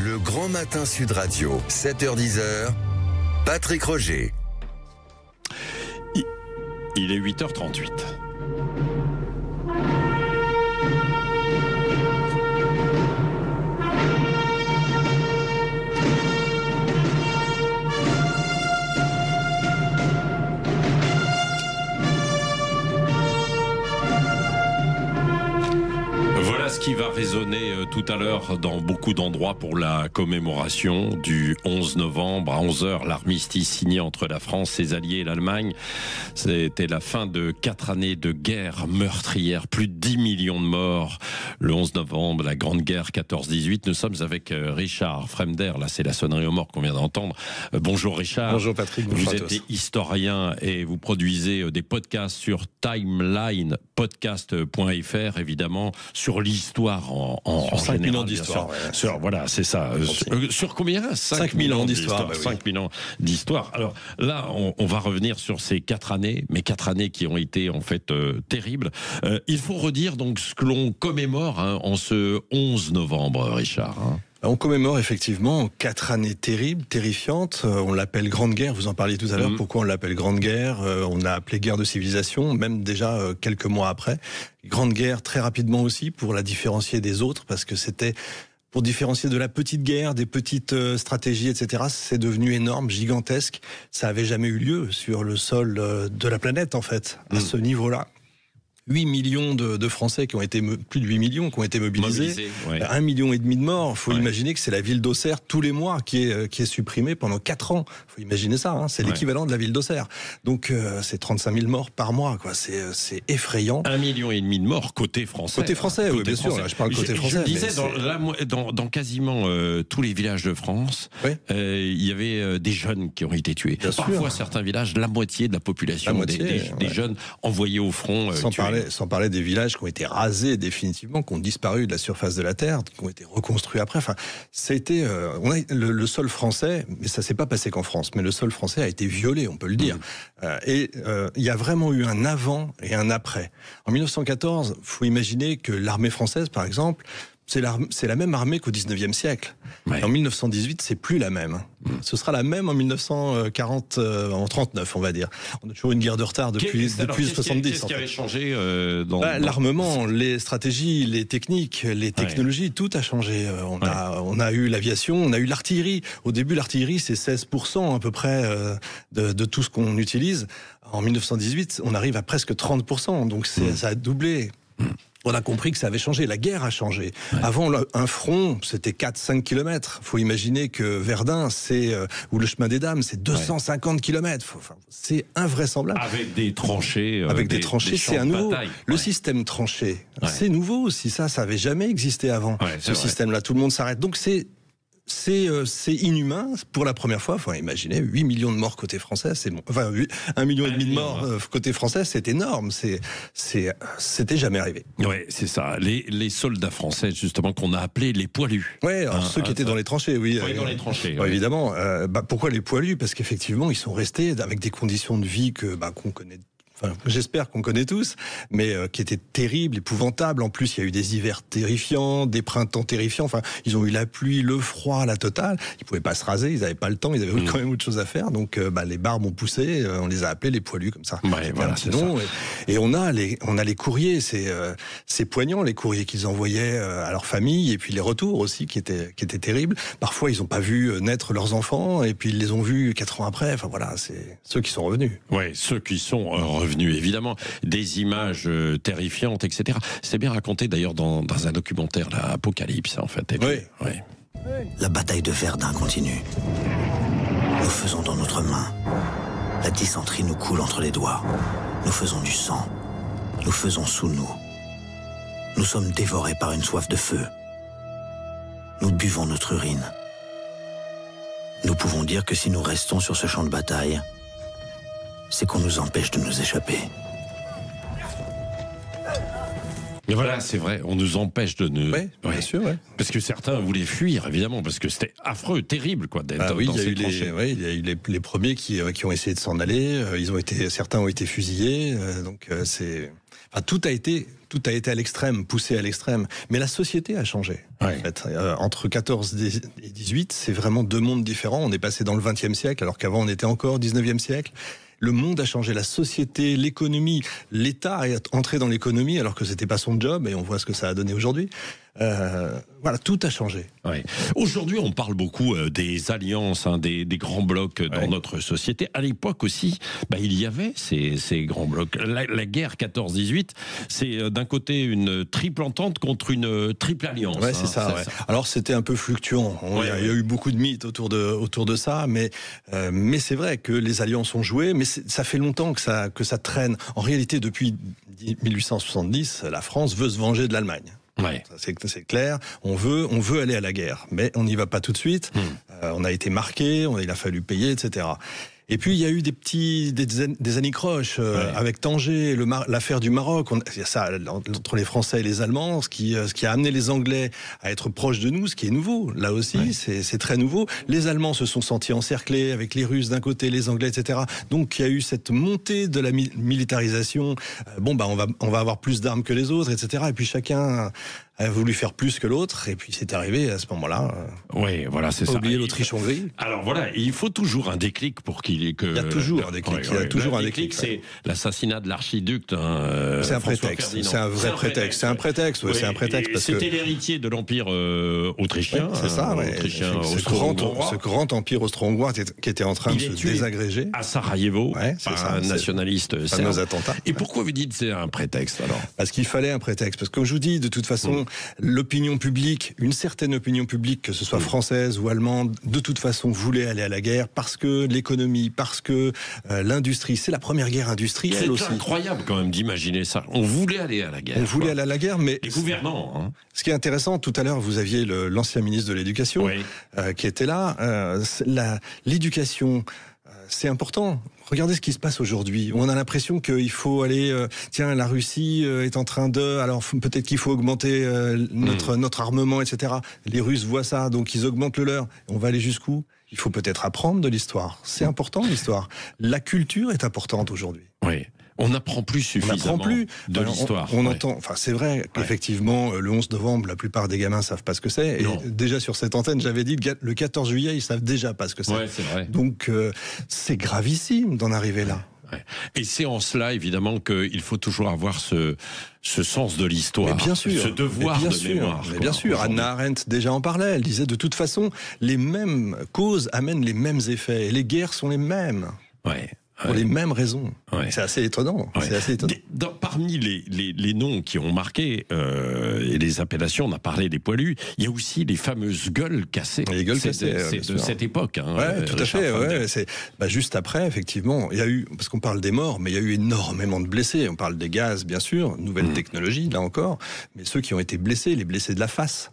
Le Grand Matin Sud Radio, 7h-10h, Patrick Roger. Il est 8h38. Voilà ce qui va résonner tout à l'heure dans beaucoup d'endroits pour la commémoration du 11 novembre à 11h, l'armistice signé entre la France, ses alliés et l'Allemagne. C'était la fin de 4 années de guerre meurtrière, plus de 10 millions de morts. Le 11 novembre, la Grande Guerre 14-18. Nous sommes avec Richard Fremder, là c'est la sonnerie aux morts qu'on vient d'entendre. Bonjour Richard. Bonjour Patrick, bonjour Vous êtes historien et vous produisez des podcasts sur timelinepodcast.fr, évidemment, sur l'histoire en 5000 ans d'histoire. Ouais. Voilà, c'est ça. Sur combien 5000 ans d'histoire. 5000 ans d'histoire. Alors là, on va revenir sur ces 4 années, mais 4 années qui ont été en fait terribles. Il faut redire donc ce que l'on commémore en ce 11 novembre, Richard. On commémore effectivement 4 années terribles, terrifiantes. On l'appelle Grande Guerre, vous en parliez tout à l'heure. Pourquoi on l'appelle Grande Guerre? On l'a appelé guerre de civilisation, même déjà quelques mois après. Grande Guerre très rapidement aussi pour la différencier des autres, parce que c'était pour différencier de la petite guerre, des petites stratégies, etc. C'est devenu énorme, gigantesque. Ça avait jamais eu lieu sur le sol de la planète, en fait, à ce niveau-là. 8 millions de Français qui ont été, plus de 8 millions qui ont été mobilisés. 1,5 million de morts. Il faut imaginer que c'est la ville d'Auxerre tous les mois qui est supprimée pendant 4 ans. Il faut imaginer ça, hein. C'est l'équivalent de la ville d'Auxerre. Donc c'est 35 000 morts par mois, quoi. C'est effrayant. 1,5 million de morts côté français. Côté français, oui, bien sûr. Là, je parle côté français. Je disais, dans quasiment tous les villages de France, il y avait des jeunes qui ont été tués. Parfois, certains villages, la moitié de la population, des jeunes envoyés au front. Sans parler des villages qui ont été rasés définitivement, qui ont disparu de la surface de la terre, qui ont été reconstruits après. Enfin, ça a été, le sol français, mais ça s'est pas passé qu'en France, mais le sol français a été violé, on peut le dire. Il y a vraiment eu un avant et un après. En 1914, faut imaginer que l'armée française, par exemple, c'est la même armée qu'au 19e siècle. En 1918, c'est plus la même. Ce sera la même en 1940, en 39, on va dire. On a toujours une guerre de retard depuis 70. Qu'est-ce qui avait changé l'armement, les stratégies, les techniques, les technologies, tout a changé. On a eu l'aviation, on a eu l'artillerie. Au début, l'artillerie, c'est 16% à peu près de tout ce qu'on utilise. En 1918, on arrive à presque 30%. Donc ça a doublé. On a compris que ça avait changé, la guerre a changé. Avant, un front, c'était 4-5 kilomètres. Il faut imaginer que Verdun, ou le chemin des Dames, c'est 250 kilomètres. C'est invraisemblable. Avec des tranchées. Avec des tranchées, c'est un nouveau. Le système tranché, c'est nouveau aussi. Ça n'avait jamais existé avant. Ce système-là, tout le monde s'arrête. Donc c'est inhumain pour la première fois. Enfin, imaginez 8 millions de morts côté français, c'est bon. Enfin, 1,5 million de morts côté français, c'est énorme. C'était jamais arrivé. Oui, c'est ça. Les soldats français, justement, qu'on a appelés les poilus. Oui, ceux qui étaient dans les tranchées, oui. Dans les tranchées. Évidemment. Pourquoi les poilus? Parce qu'effectivement, ils sont restés avec des conditions de vie qu'on connaît. Enfin, j'espère qu'on connaît tous, mais qui étaient terribles, épouvantables. En plus, il y a eu des hivers terrifiants, des printemps terrifiants. Enfin, ils ont eu la pluie, le froid, la totale. Ils pouvaient pas se raser, ils n'avaient pas le temps, ils avaient quand même autre chose à faire. Donc, les barbes ont poussé. On les a appelés les poilus comme ça. Voilà, c'est ça. Et on a les courriers. C'est poignant, les courriers qu'ils envoyaient à leur famille, et puis les retours aussi qui étaient terribles. Parfois, ils n'ont pas vu naître leurs enfants, et puis ils les ont vus 4 ans après. Enfin voilà, c'est ceux qui sont revenus. Oui, ceux qui sont revenus, évidemment, des images terrifiantes, etc. C'est bien raconté d'ailleurs dans un documentaire, l'Apocalypse, en fait. La bataille de Verdun continue. Nous faisons dans notre main. La dysenterie nous coule entre les doigts. Nous faisons du sang. Nous faisons sous nous. Nous sommes dévorés par une soif de feu. Nous buvons notre urine. Nous pouvons dire que si nous restons sur ce champ de bataille, c'est qu'on nous empêche de nous échapper. Mais voilà, c'est vrai, on nous empêche de ne... Oui, bien sûr, ouais. Parce que certains voulaient fuir, évidemment, parce que c'était affreux, terrible, quoi, d'être oui, dans il y a ces eu tranchées. il y a eu les premiers qui ont essayé de s'en aller. Certains ont été fusillés. Tout a été à l'extrême, poussé à l'extrême. Mais la société a changé. Ouais. En fait. Entre 14 et 18, c'est vraiment deux mondes différents. On est passé dans le 20e siècle, alors qu'avant on était encore au 19e siècle. Le monde a changé, la société, l'économie. L'État est entré dans l'économie alors que c'était pas son job, et on voit ce que ça a donné aujourd'hui. Tout a changé. Ouais. Aujourd'hui, on parle beaucoup des alliances, des grands blocs dans notre société. À l'époque aussi, il y avait ces grands blocs. La guerre 14-18, c'est d'un côté une triple entente contre une triple alliance. Ouais, c'est ça. Alors c'était un peu fluctuant. Il y a eu beaucoup de mythes autour de ça, mais c'est vrai que les alliances ont joué, mais ça fait longtemps que ça traîne. En réalité, depuis 1870, la France veut se venger de l'Allemagne. Ouais. C'est clair. On veut aller à la guerre, mais on n'y va pas tout de suite. On a été marqué, il a fallu payer, etc. Et puis il y a eu des anicroches avec Tanger, l'affaire du Maroc. Il y a ça entre les Français et les Allemands, ce qui a amené les Anglais à être proches de nous, ce qui est nouveau. Là aussi, c'est très nouveau. Les Allemands se sont sentis encerclés avec les Russes d'un côté, les Anglais, etc. Donc il y a eu cette montée de la militarisation. On va avoir plus d'armes que les autres, etc. Et puis chacun a voulu faire plus que l'autre, et puis c'est arrivé à ce moment-là. Oui, voilà, c'est ça. Oublier l'Autriche-Hongrie. Alors voilà, il faut toujours un déclic pour qu'il y ait que... Il y a toujours un déclic. Il y a toujours un déclic. C'est l'assassinat de l'archiduc. C'est un prétexte. C'est un vrai prétexte. C'est un prétexte. C'est un prétexte. C'était l'héritier de l'empire autrichien. C'est ça. Ce grand empire austro-hongrois qui était en train de se désagréger. À Sarajevo, par un nationaliste serbe. Attentats. Et pourquoi vous dites que c'est un prétexte alors ? Parce qu'il fallait un prétexte. Parce que comme je vous dis, de toute façon, l'opinion publique, une certaine opinion publique, que ce soit française ou allemande, de toute façon voulait aller à la guerre parce que l'économie, parce que l'industrie, c'est la première guerre industrielle aussi. C'est incroyable quand même d'imaginer ça. On voulait aller à la guerre. On voulait aller à la guerre, mais... Les gouvernants. Ce qui est intéressant, tout à l'heure, vous aviez l'ancien ministre de l'Éducation qui était là. L'éducation... c'est important. Regardez ce qui se passe aujourd'hui. On a l'impression qu'il faut aller... la Russie est en train de... Alors peut-être qu'il faut augmenter notre armement, etc. Les Russes voient ça, donc ils augmentent le leur. On va aller jusqu'où ? Il faut peut-être apprendre de l'histoire. C'est important, l'histoire. La culture est importante aujourd'hui. Oui. On n'apprend plus suffisamment de l'histoire. On entend, c'est vrai qu'effectivement, le 11 novembre, la plupart des gamins savent pas ce que c'est. Et déjà sur cette antenne, j'avais dit le 14 juillet, ils savent déjà pas ce que c'est. Ouais, c'est vrai. Donc c'est gravissime d'en arriver là. Ouais. Et c'est en cela, évidemment, qu'il faut toujours avoir ce sens de l'histoire, ce devoir de mémoire. Mais bien sûr, Hannah Arendt déjà en parlait. Elle disait de toute façon, les mêmes causes amènent les mêmes effets. Et les guerres sont les mêmes. Ouais. Pour les mêmes raisons. C'est assez étonnant. C'est assez étonnant. Parmi les noms qui ont marqué et les appellations, on a parlé des poilus, il y a aussi les fameuses gueules cassées. Les gueules cassées, c'est de cette époque. Tout à fait. C'est juste après, effectivement, il y a eu, parce qu'on parle des morts, mais il y a eu énormément de blessés. On parle des gaz, bien sûr, nouvelle technologie, là encore, mais ceux qui ont été blessés, les blessés de la face.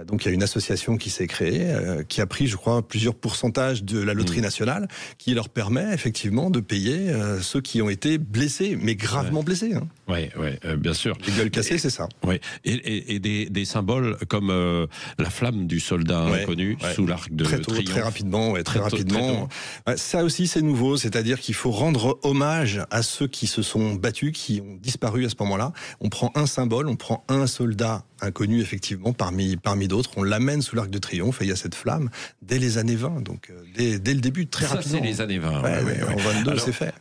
Donc il y a une association qui s'est créée, qui a pris, je crois, plusieurs pourcentages de la loterie nationale, qui leur permet effectivement de payer ceux qui ont été blessés, mais gravement blessés. Oui, bien sûr. Les gueules cassées, c'est ça. Oui. Et des symboles comme la flamme du soldat inconnu sous l'arc de triomphe. Très rapidement. Ça aussi, c'est nouveau. C'est-à-dire qu'il faut rendre hommage à ceux qui se sont battus, qui ont disparu à ce moment-là. On prend un symbole, on prend un soldat inconnu, effectivement, parmi d'autres. On l'amène sous l'arc de triomphe et il y a cette flamme dès les années 20. Donc, dès le début, très rapidement. Ça, c'est les années 20. En 22, c'est fait.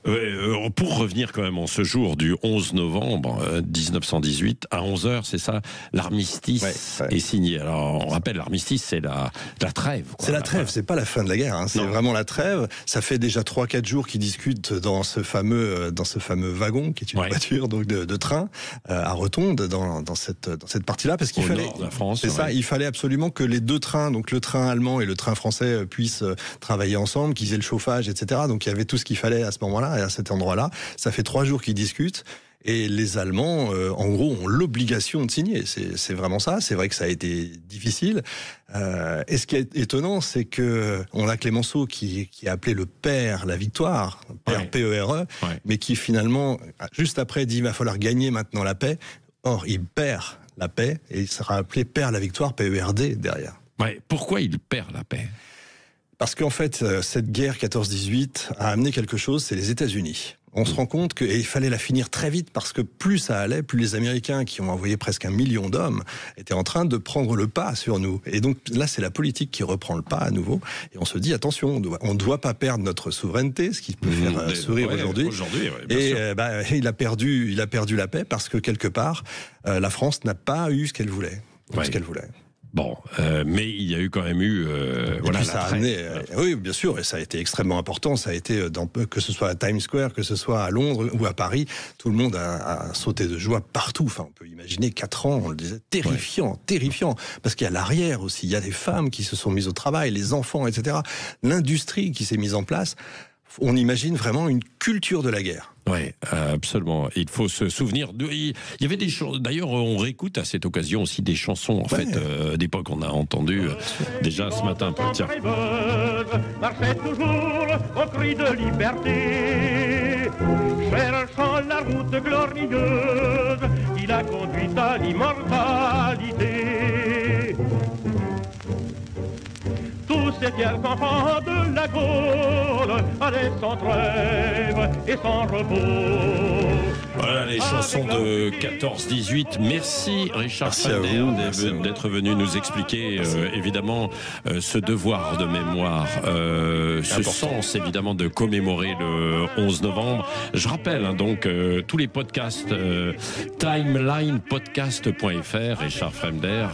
Pour revenir quand même en ce jour du 11 novembre 1918, à 11h, c'est ça, l'armistice est signé. Alors, on rappelle, l'armistice, c'est la trêve. C'est la trêve, c'est pas la fin de la guerre. C'est vraiment la trêve. Ça fait déjà 3-4 jours qu'ils discutent dans ce fameux wagon, qui est une voiture donc de train, à Rotonde, dans cette partie-là, parce qu'il fallait... nord de la France. C'est ça, il fallait absolument que les deux trains, donc le train allemand et le train français, puissent travailler ensemble, qu'ils aient le chauffage, etc. Donc il y avait tout ce qu'il fallait à ce moment-là et à cet endroit-là. Ça fait 3 jours qu'ils discutent. Et les Allemands, en gros, ont l'obligation de signer. C'est vraiment ça. C'est vrai que ça a été difficile. Et ce qui est étonnant, c'est que on a Clémenceau qui a appelé le père la victoire, père P-E-R-E, mais qui finalement, juste après, dit il va falloir gagner maintenant la paix. Or, il perd la paix et il sera appelé perd la victoire, PERD derrière. Ouais, pourquoi il perd la paix ? Parce qu'en fait, cette guerre 14-18 a amené quelque chose, c'est les États-Unis. On se rend compte qu'il fallait la finir très vite parce que plus ça allait, plus les Américains, qui ont envoyé presque 1 million d'hommes, étaient en train de prendre le pas sur nous. Et donc là, c'est la politique qui reprend le pas à nouveau. Et on se dit, attention, on ne doit pas perdre notre souveraineté, ce qui peut faire sourire aujourd'hui. Et il a perdu la paix parce que quelque part, la France n'a pas eu ce qu'elle voulait. Bon, mais il y a eu quand même eu voilà, ça a amené, oui, bien sûr, et ça a été extrêmement important. Ça a été que ce soit à Times Square, que ce soit à Londres ou à Paris, tout le monde a sauté de joie partout. Enfin, on peut imaginer 4 ans, on le disait, terrifiant, parce qu'il y a l'arrière aussi. Il y a des femmes qui se sont mises au travail, les enfants, etc. L'industrie qui s'est mise en place. On imagine vraiment une culture de la guerre. Oui, absolument. Il faut se souvenir. Il y avait des choses. D'ailleurs, on réécoute à cette occasion aussi des chansons d'époque. On a entendu déjà ce matin. Tiens. Marchait toujours au cri de liberté, cherchant la route glorieuse qui l'a conduit à l'immortalité. Tous ces fiers enfants de la Gaule allaient sans trêve et sans repos. Voilà les chansons de 14-18. Merci Richard Falder d'être venu nous expliquer évidemment ce devoir de mémoire, ce sens évidemment de commémorer le 11 novembre. Je rappelle donc tous les podcasts, timelinepodcast.fr, Richard Falder,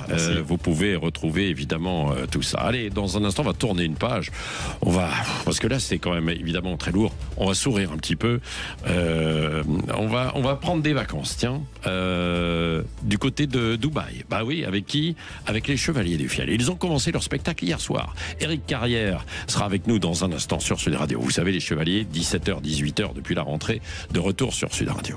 vous pouvez retrouver évidemment tout ça. Allez, dans un instant, on va tourner une page. Parce que là, c'est quand même évidemment très lourd. On va sourire un petit peu. On va prendre des vacances, tiens, du côté de Dubaï. Bah oui, avec qui ? Avec les Chevaliers du Fiel. Ils ont commencé leur spectacle hier soir. Éric Carrière sera avec nous dans un instant sur Sud Radio. Vous savez, les Chevaliers, 17h, 18h depuis la rentrée, de retour sur Sud Radio.